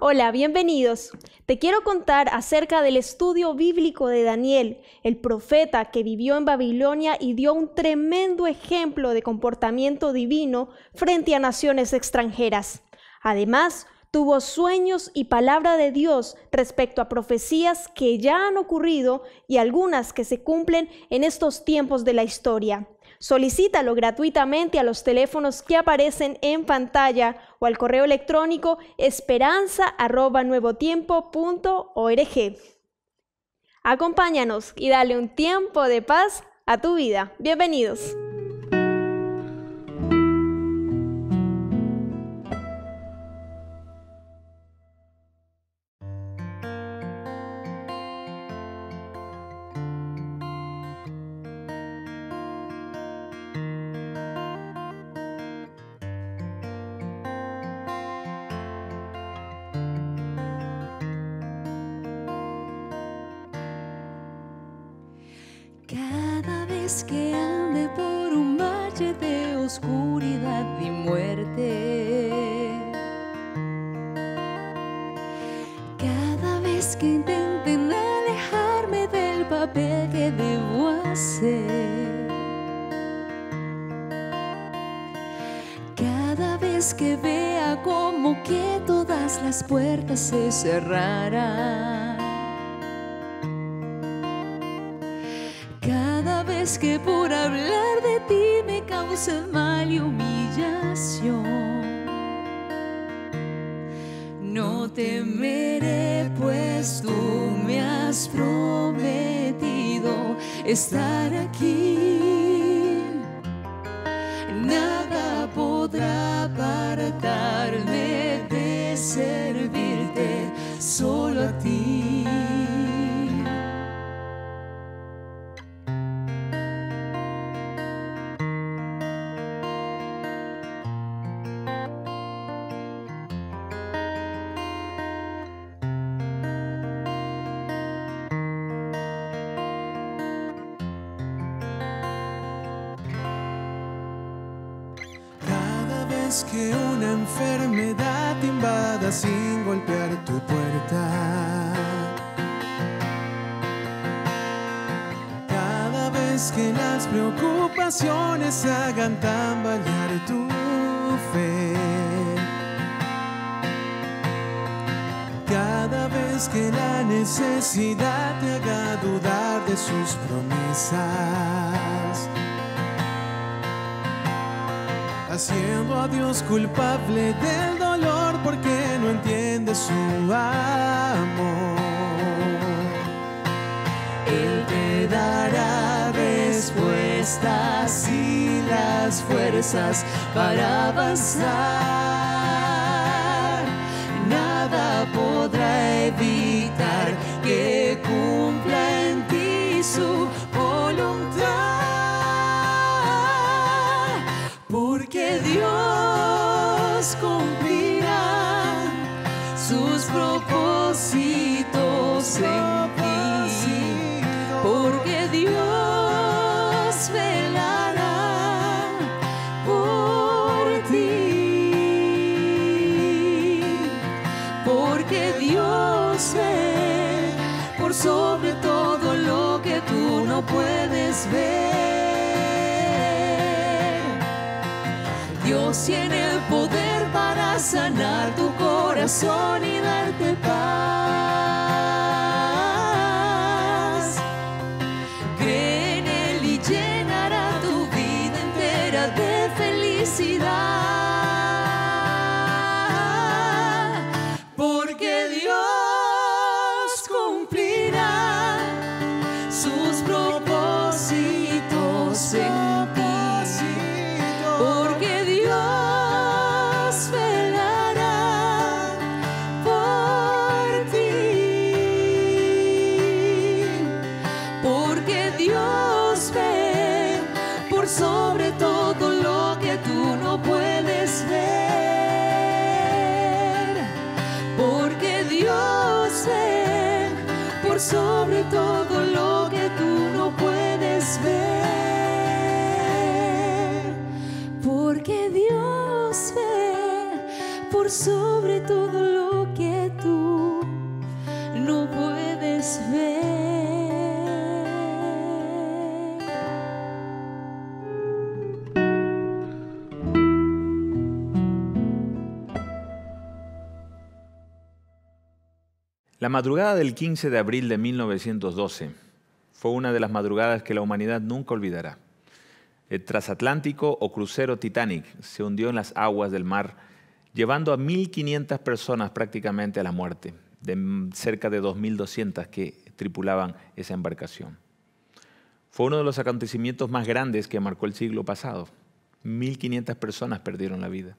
Hola, bienvenidos. Te quiero contar acerca del estudio bíblico de Daniel, el profeta que vivió en Babilonia y dio un tremendo ejemplo de comportamiento divino frente a naciones extranjeras. Además, tuvo sueños y palabra de Dios respecto a profecías que ya han ocurrido y algunas que se cumplen en estos tiempos de la historia. Solicítalo gratuitamente a los teléfonos que aparecen en pantalla o al correo electrónico esperanza@nuevotiempo.org. Acompáñanos y dale un tiempo de paz a tu vida. Bienvenidos. Cada vez que ande por un valle de oscuridad y muerte, cada vez que intenten alejarme del papel que debo hacer, cada vez que vea como que todas las puertas se cerrarán, cada vez que por hablar de ti me causen mal y humillación, no temeré, pues tú me has prometido estar aquí. Nada podrá apartarme de servirte solo a ti. Que una enfermedad te invada sin golpear tu puerta, cada vez que las preocupaciones hagan tambalear tu fe, cada vez que la necesidad te haga dudar de sus promesas, haciendo a Dios culpable del dolor porque no entiende su amor. Él te dará respuestas y las fuerzas para avanzar. Nada podrá evitar que cumpla en ti su voluntad. Porque Dios cumplirá sus propósitos en ti. Porque Dios velará por ti. Porque Dios ve por sobre todo lo que tú no puedes ver. Dios tiene el poder para sanar tu corazón y darte paz. Cree en Él y llenará tu vida entera de felicidad. Porque Dios cumplirá sus propósitos en ti. Porque Dios velará por ti. Porque Dios ve por sobre todo lo que tú no puedes ver. Porque Dios ve por sobre todo lo que tú no puedes ver. Porque Dios ve por sobre todo lo que La madrugada del 15 de abril de 1912 fue una de las madrugadas que la humanidad nunca olvidará. El transatlántico o crucero Titanic se hundió en las aguas del mar, llevando a 1.500 personas prácticamente a la muerte, de cerca de 2.200 que tripulaban esa embarcación. Fue uno de los acontecimientos más grandes que marcó el siglo pasado. 1.500 personas perdieron la vida.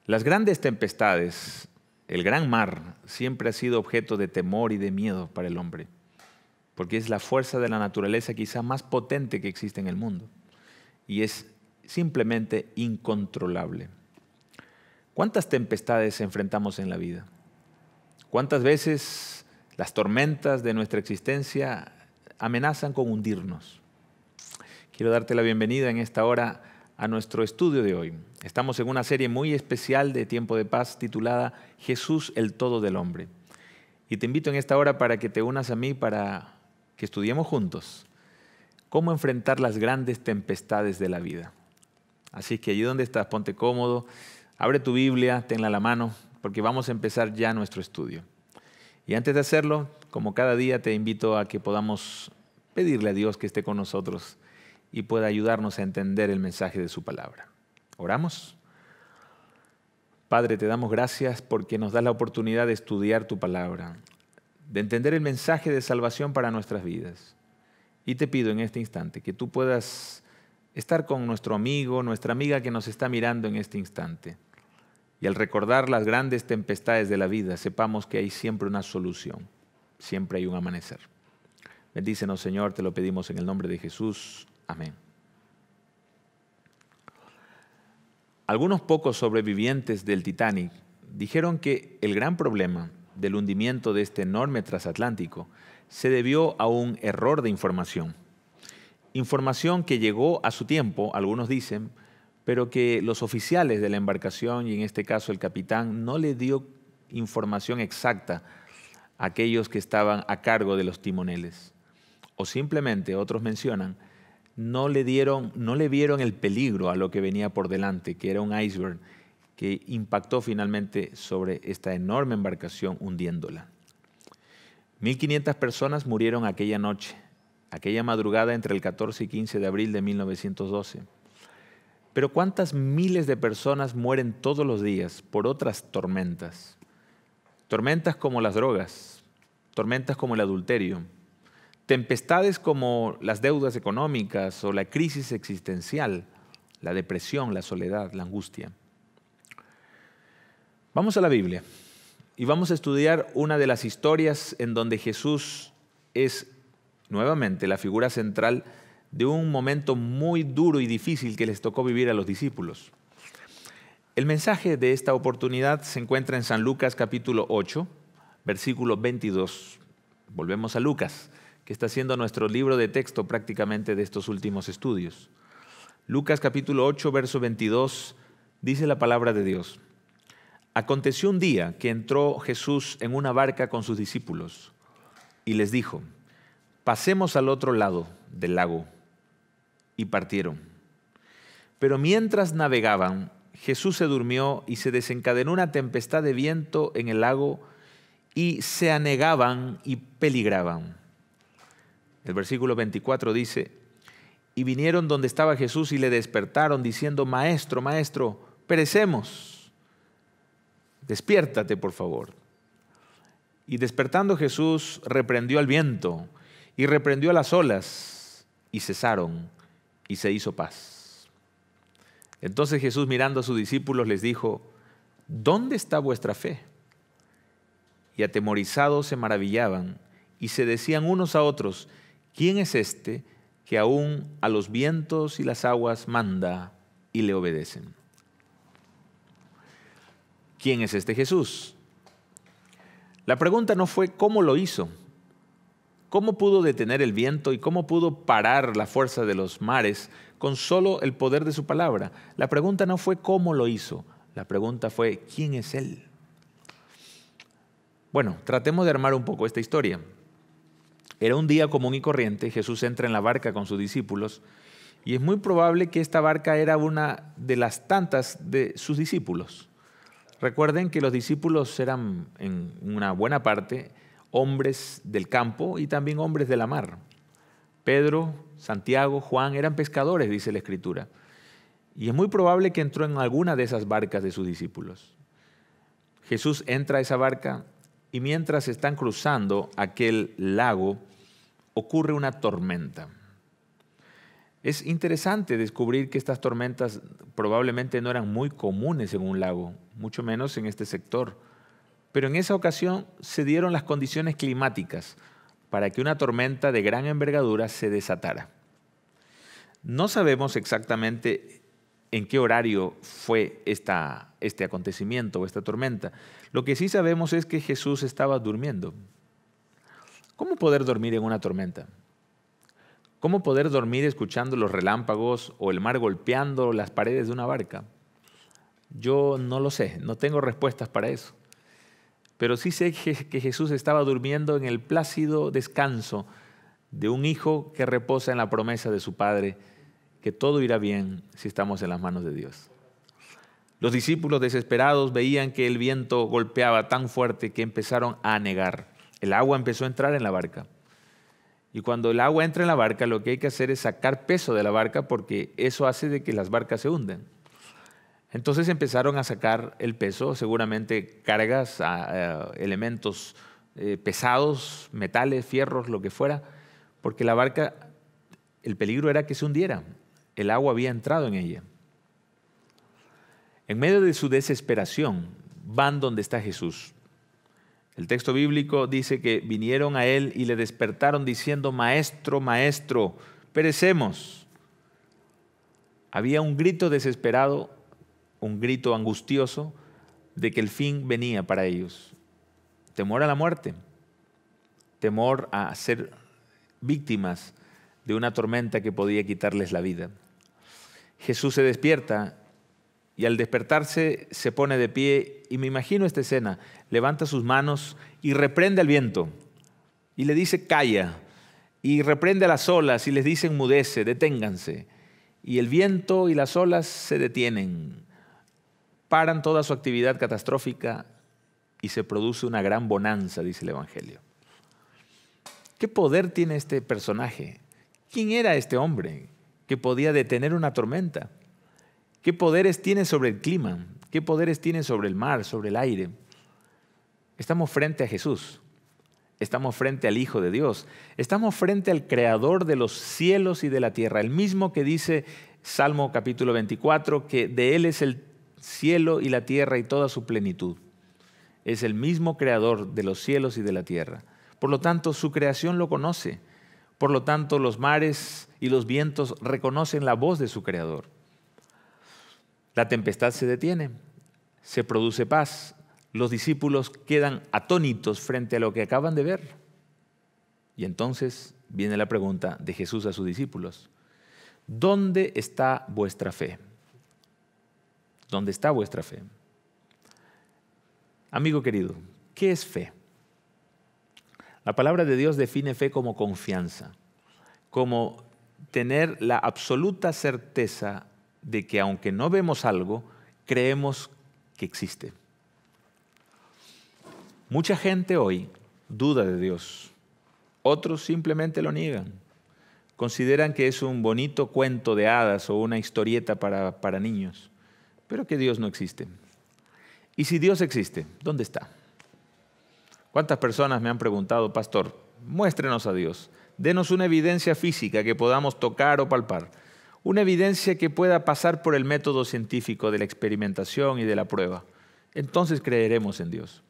Las grandes tempestades, el gran mar, siempre ha sido objeto de temor y de miedo para el hombre, porque es la fuerza de la naturaleza quizá más potente que existe en el mundo y es simplemente incontrolable. ¿Cuántas tempestades enfrentamos en la vida? ¿Cuántas veces las tormentas de nuestra existencia amenazan con hundirnos? Quiero darte la bienvenida en esta hora a nuestro estudio de hoy. Estamos en una serie muy especial de Tiempo de Paz titulada Jesús, el todo del hombre. Y te invito en esta hora para que te unas a mí para que estudiemos juntos cómo enfrentar las grandes tempestades de la vida. Así que allí donde estás, ponte cómodo, abre tu Biblia, tenla a la mano, porque vamos a empezar ya nuestro estudio. Y antes de hacerlo, como cada día, te invito a que podamos pedirle a Dios que esté con nosotros y pueda ayudarnos a entender el mensaje de su palabra. ¿Oramos? Padre, te damos gracias porque nos das la oportunidad de estudiar tu palabra, de entender el mensaje de salvación para nuestras vidas. Y te pido en este instante que tú puedas estar con nuestro amigo, nuestra amiga que nos está mirando en este instante. Y al recordar las grandes tempestades de la vida, sepamos que hay siempre una solución, siempre hay un amanecer. Bendícenos, Señor, te lo pedimos en el nombre de Jesús. Amén. Algunos pocos sobrevivientes del Titanic dijeron que el gran problema del hundimiento de este enorme transatlántico se debió a un error de información. Información que llegó a su tiempo, algunos dicen, pero que los oficiales de la embarcación, y en este caso el capitán, no le dio información exacta a aquellos que estaban a cargo de los timoneles. O simplemente, otros mencionan, no le vieron el peligro a lo que venía por delante, que era un iceberg que impactó finalmente sobre esta enorme embarcación hundiéndola. 1.500 personas murieron aquella noche, aquella madrugada entre el 14 y 15 de abril de 1912. Pero ¿cuántas miles de personas mueren todos los días por otras tormentas? Tormentas como las drogas, tormentas como el adulterio, tempestades como las deudas económicas o la crisis existencial, la depresión, la soledad, la angustia. Vamos a la Biblia y vamos a estudiar una de las historias en donde Jesús es nuevamente la figura central de un momento muy duro y difícil que les tocó vivir a los discípulos. El mensaje de esta oportunidad se encuentra en San Lucas capítulo 8, versículo 22. Volvemos a Lucas, que está siendo nuestro libro de texto prácticamente de estos últimos estudios. Lucas capítulo 8, verso 22, dice la palabra de Dios. Aconteció un día que entró Jesús en una barca con sus discípulos y les dijo, pasemos al otro lado del lago. Y partieron. Pero mientras navegaban, Jesús se durmió y se desencadenó una tempestad de viento en el lago y se anegaban y peligraban. El versículo 24 dice, y vinieron donde estaba Jesús y le despertaron diciendo, Maestro, Maestro, perecemos. Despiértate, por favor. Y despertando Jesús reprendió al viento y reprendió a las olas y cesaron y se hizo paz. Entonces Jesús mirando a sus discípulos les dijo, ¿dónde está vuestra fe? Y atemorizados se maravillaban y se decían unos a otros, ¿quién es este que aún a los vientos y las aguas manda y le obedecen? ¿Quién es este Jesús? La pregunta no fue cómo lo hizo, cómo pudo detener el viento y cómo pudo parar la fuerza de los mares con solo el poder de su palabra. La pregunta no fue cómo lo hizo, la pregunta fue ¿quién es Él? Bueno, tratemos de armar un poco esta historia. Era un día común y corriente, Jesús entra en la barca con sus discípulos y es muy probable que esta barca era una de las tantas de sus discípulos. Recuerden que los discípulos eran en una buena parte hombres del campo y también hombres de la mar. Pedro, Santiago, Juan eran pescadores, dice la Escritura. Y es muy probable que entró en alguna de esas barcas de sus discípulos. Jesús entra a esa barca y mientras están cruzando aquel lago, ocurre una tormenta. Es interesante descubrir que estas tormentas probablemente no eran muy comunes en un lago, mucho menos en este sector. Pero en esa ocasión se dieron las condiciones climáticas para que una tormenta de gran envergadura se desatara. No sabemos exactamente en qué horario fue este acontecimiento o esta tormenta. Lo que sí sabemos es que Jesús estaba durmiendo. ¿Cómo poder dormir en una tormenta? ¿Cómo poder dormir escuchando los relámpagos o el mar golpeando las paredes de una barca? Yo no lo sé, no tengo respuestas para eso. Pero sí sé que Jesús estaba durmiendo en el plácido descanso de un hijo que reposa en la promesa de su Padre, que todo irá bien si estamos en las manos de Dios. Los discípulos desesperados veían que el viento golpeaba tan fuerte que empezaron a negar. El agua empezó a entrar en la barca. Y cuando el agua entra en la barca, lo que hay que hacer es sacar peso de la barca porque eso hace de que las barcas se hunden. Entonces empezaron a sacar el peso, seguramente cargas, elementos pesados, metales, fierros, lo que fuera, porque la barca, el peligro era que se hundiera. El agua había entrado en ella. En medio de su desesperación, van donde está Jesús. El texto bíblico dice que vinieron a él y le despertaron diciendo: Maestro, Maestro, perecemos. Había un grito desesperado, un grito angustioso de que el fin venía para ellos. Temor a la muerte, temor a ser víctimas de una tormenta que podía quitarles la vida. Jesús se despierta y al despertarse se pone de pie y me imagino esta escena. Levanta sus manos y reprende al viento y le dice: calla, y reprende a las olas y les dice: enmudece, deténganse. Y el viento y las olas se detienen, paran toda su actividad catastrófica y se produce una gran bonanza, dice el Evangelio. ¿Qué poder tiene este personaje? ¿Quién era este hombre que podía detener una tormenta? ¿Qué poderes tiene sobre el clima? ¿Qué poderes tiene sobre el mar, sobre el aire? Estamos frente a Jesús. Estamos frente al Hijo de Dios. Estamos frente al Creador de los cielos y de la tierra. El mismo que dice Salmo capítulo 24, que de Él es el cielo y la tierra y toda su plenitud. Es el mismo Creador de los cielos y de la tierra. Por lo tanto, su creación lo conoce. Por lo tanto, los mares y los vientos reconocen la voz de su Creador. La tempestad se detiene, se produce paz. Los discípulos quedan atónitos frente a lo que acaban de ver. Y entonces viene la pregunta de Jesús a sus discípulos: ¿dónde está vuestra fe? ¿Dónde está vuestra fe? Amigo querido, ¿qué es fe? La palabra de Dios define fe como confianza, como tener la absoluta certeza de que aunque no vemos algo, creemos que existe. Mucha gente hoy duda de Dios. Otros simplemente lo niegan. Consideran que es un bonito cuento de hadas o una historieta para niños, pero que Dios no existe. Y si Dios existe, ¿dónde está? ¿Cuántas personas me han preguntado: pastor, muéstrenos a Dios, denos una evidencia física que podamos tocar o palpar, una evidencia que pueda pasar por el método científico de la experimentación y de la prueba? Entonces creeremos en Dios.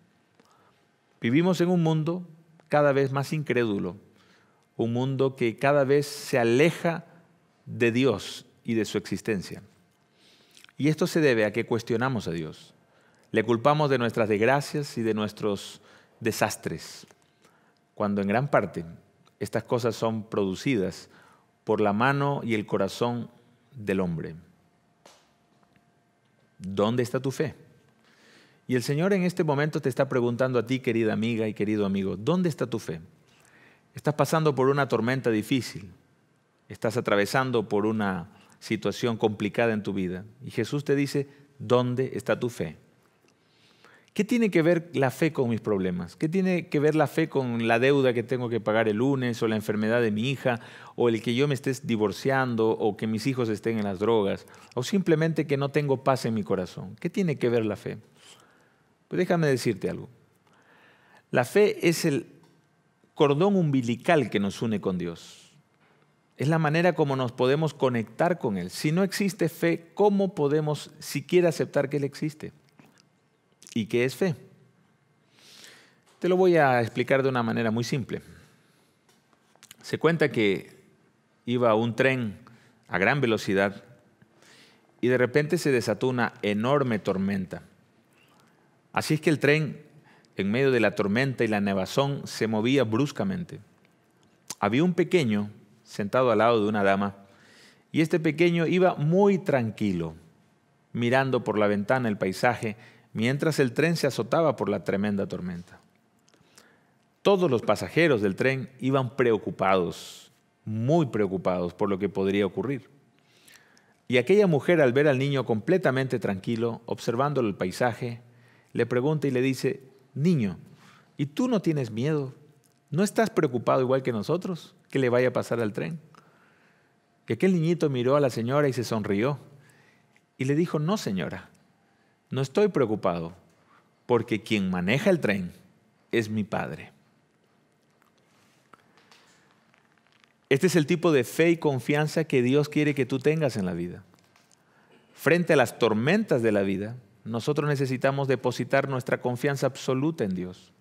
Vivimos en un mundo cada vez más incrédulo, un mundo que cada vez se aleja de Dios y de su existencia. Y esto se debe a que cuestionamos a Dios. Le culpamos de nuestras desgracias y de nuestros desastres, cuando en gran parte estas cosas son producidas por la mano y el corazón del hombre. ¿Dónde está tu fe? Y el Señor en este momento te está preguntando a ti, querida amiga y querido amigo: ¿dónde está tu fe? Estás pasando por una tormenta difícil, estás atravesando por una situación complicada en tu vida y Jesús te dice: ¿dónde está tu fe? ¿Qué tiene que ver la fe con mis problemas? ¿Qué tiene que ver la fe con la deuda que tengo que pagar el lunes, o la enfermedad de mi hija, o el que yo me esté divorciando, o que mis hijos estén en las drogas, o simplemente que no tengo paz en mi corazón? ¿Qué tiene que ver la fe? Pues déjame decirte algo. La fe es el cordón umbilical que nos une con Dios. Es la manera como nos podemos conectar con Él. Si no existe fe, ¿cómo podemos siquiera aceptar que Él existe? ¿Y qué es fe? Te lo voy a explicar de una manera muy simple. Se cuenta que iba un tren a gran velocidad y de repente se desató una enorme tormenta. Así es que el tren, en medio de la tormenta y la nevazón, se movía bruscamente. Había un pequeño sentado al lado de una dama y este pequeño iba muy tranquilo, mirando por la ventana el paisaje, mientras el tren se azotaba por la tremenda tormenta. Todos los pasajeros del tren iban preocupados, muy preocupados por lo que podría ocurrir. Y aquella mujer, al ver al niño completamente tranquilo, observando el paisaje, le pregunta y le dice: niño, ¿y tú no tienes miedo? ¿No estás preocupado igual que nosotros que le vaya a pasar al tren? Y aquel niñito miró a la señora y se sonrió y le dijo: no, señora, no estoy preocupado, porque quien maneja el tren es mi Padre. Este es el tipo de fe y confianza que Dios quiere que tú tengas en la vida. Frente a las tormentas de la vida, nosotros necesitamos depositar nuestra confianza absoluta en Dios.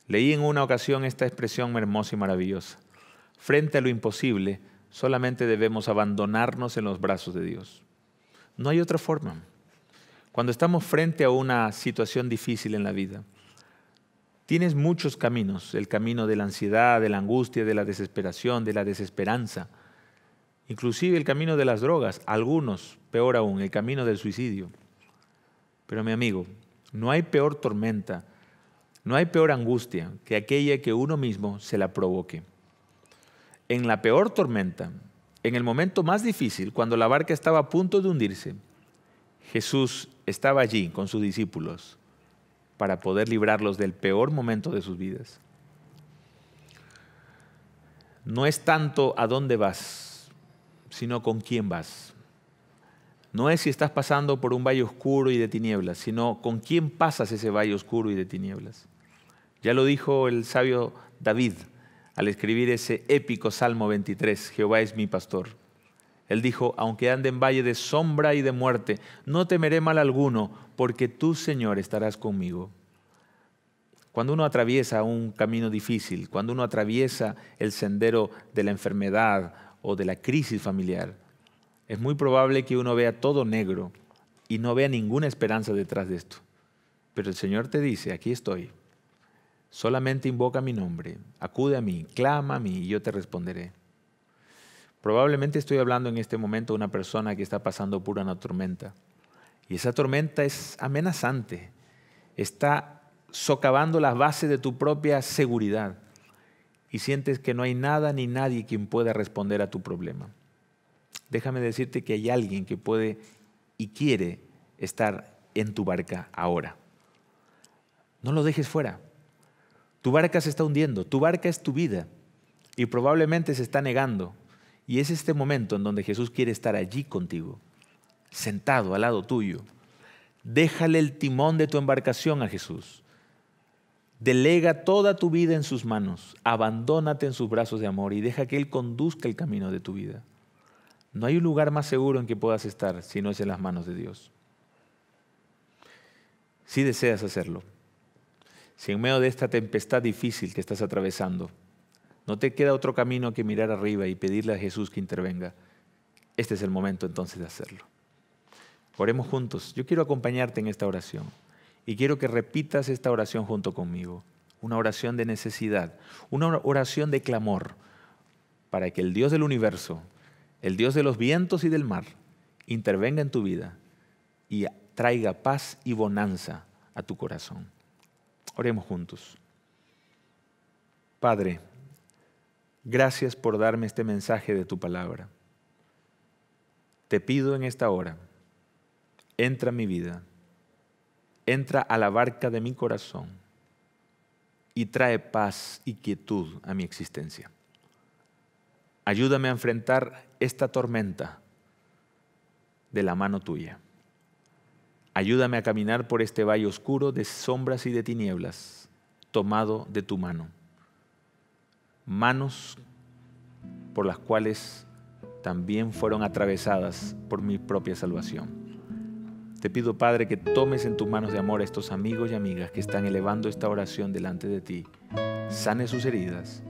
Leí en una ocasión esta expresión hermosa y maravillosa: frente a lo imposible, solamente debemos abandonarnos en los brazos de Dios. No hay otra forma. Cuando estamos frente a una situación difícil en la vida, tienes muchos caminos: el camino de la ansiedad, de la angustia, de la desesperación, de la desesperanza, inclusive el camino de las drogas, algunos, peor aún, el camino del suicidio. Pero mi amigo, no hay peor tormenta, no hay peor angustia que aquella que uno mismo se la provoque. En la peor tormenta, en el momento más difícil, cuando la barca estaba a punto de hundirse, Jesús estaba allí con sus discípulos para poder librarlos del peor momento de sus vidas. No es tanto a dónde vas, sino con quién vas. No es si estás pasando por un valle oscuro y de tinieblas, sino con quién pasas ese valle oscuro y de tinieblas. Ya lo dijo el sabio David al escribir ese épico Salmo 23, Jehová es mi pastor. Él dijo: aunque ande en valle de sombra y de muerte, no temeré mal alguno, porque tú, Señor, estarás conmigo. Cuando uno atraviesa un camino difícil, cuando uno atraviesa el sendero de la enfermedad o de la crisis familiar, es muy probable que uno vea todo negro y no vea ninguna esperanza detrás de esto. Pero el Señor te dice: aquí estoy. Solamente invoca mi nombre, acude a mí, clama a mí y yo te responderé. Probablemente estoy hablando en este momento de una persona que está pasando por una tormenta. Y esa tormenta es amenazante. Está socavando las bases de tu propia seguridad. Y sientes que no hay nada ni nadie quien pueda responder a tu problema. Déjame decirte que hay alguien que puede y quiere estar en tu barca ahora. No lo dejes fuera. Tu barca se está hundiendo. Tu barca es tu vida. Y probablemente se está negando. Y es este momento en donde Jesús quiere estar allí contigo, sentado al lado tuyo. Déjale el timón de tu embarcación a Jesús. Delega toda tu vida en sus manos. Abandónate en sus brazos de amor y deja que Él conduzca el camino de tu vida. No hay un lugar más seguro en que puedas estar si no es en las manos de Dios. Si deseas hacerlo, si en medio de esta tempestad difícil que estás atravesando, no te queda otro camino que mirar arriba y pedirle a Jesús que intervenga, este es el momento entonces de hacerlo. Oremos juntos. Yo quiero acompañarte en esta oración y quiero que repitas esta oración junto conmigo. Una oración de necesidad, una oración de clamor para que el Dios del universo, el Dios de los vientos y del mar, intervenga en tu vida y traiga paz y bonanza a tu corazón. Oremos juntos. Padre, gracias por darme este mensaje de tu palabra. Te pido en esta hora, entra en mi vida, entra a la barca de mi corazón y trae paz y quietud a mi existencia. Ayúdame a enfrentar esta tormenta de la mano tuya. Ayúdame a caminar por este valle oscuro de sombras y de tinieblas, tomado de tu mano. Manos por las cuales también fueron atravesadas por mi propia salvación. Te pido, Padre, que tomes en tus manos de amor a estos amigos y amigas que están elevando esta oración delante de ti. Sane sus heridas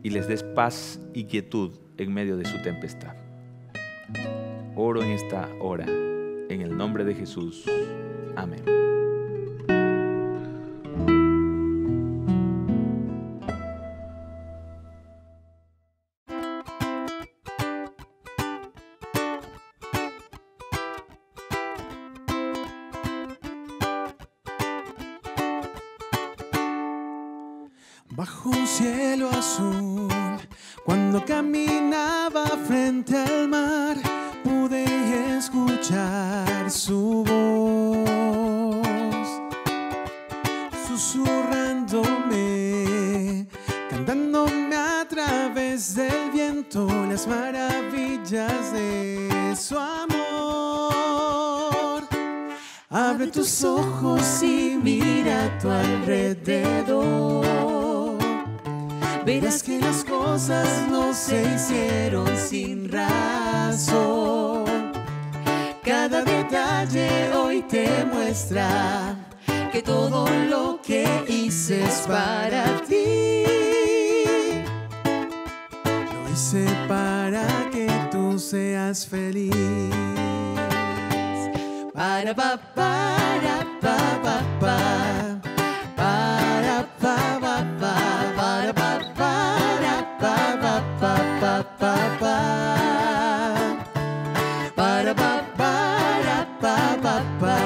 y les des paz y quietud en medio de su tempestad. Oro en esta hora, en el nombre de Jesús. Amén. Bajo un cielo azul, cuando caminaba frente al mar, pude escuchar su voz, susurrándome, cantándome a través del viento las maravillas de su amor. Abre tus ojos y mira a tu alrededor. Verás que las cosas no se hicieron sin razón. Cada detalle hoy te muestra que todo lo que hice es para ti. Lo hice para que tú seas feliz. Para pa para pa pa pa. Para pa pa pa. Para pa para pa pa pa pa pa. Para pa para pa pa pa.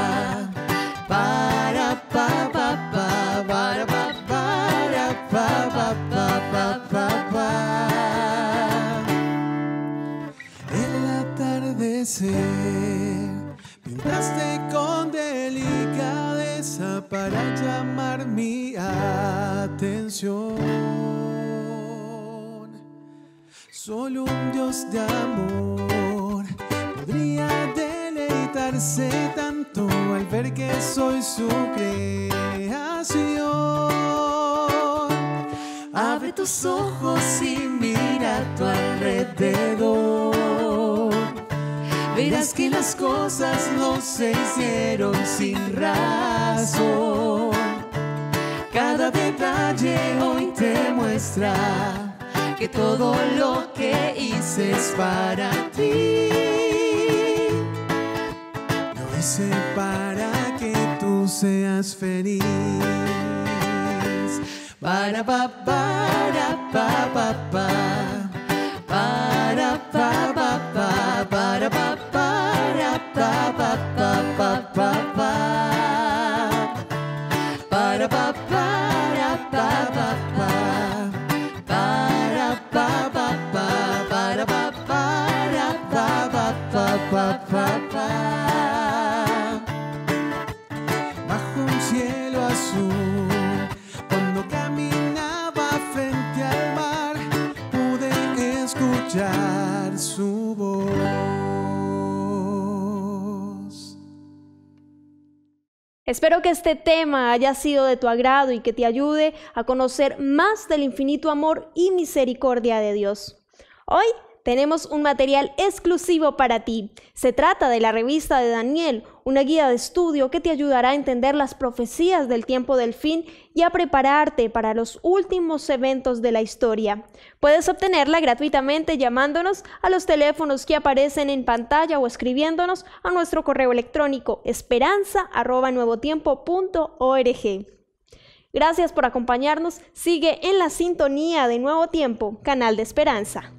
Para pa pa pa. Para pa para pa pa pa pa. El atardecer pintaste con delicadeza para llamar mi atención. Solo un Dios de amor podría deleitarse tanto al ver que soy su creación. Abre tus ojos y mira a tu alrededor. Verás que las cosas no se hicieron sin razón. Cada detalle hoy te muestra que todo lo que hice es para ti. Lo hice para que tú seas feliz. Para pa para pa pa pa. Para pa pa pa. Para pa para pa pa pa pa pa. Para pa para pa pa pa. Para pa pa pa. Para pa para pa pa pa pa pa. Bajo un cielo azul, cuando caminaba frente al mar, pude escuchar su voz. Espero que este tema haya sido de tu agrado y que te ayude a conocer más del infinito amor y misericordia de Dios. Hoy tenemos un material exclusivo para ti. Se trata de la revista de Daniel, una guía de estudio que te ayudará a entender las profecías del tiempo del fin y a prepararte para los últimos eventos de la historia. Puedes obtenerla gratuitamente llamándonos a los teléfonos que aparecen en pantalla o escribiéndonos a nuestro correo electrónico esperanza@nuevotiempo.org. Gracias por acompañarnos. Sigue en la sintonía de Nuevo Tiempo, canal de esperanza.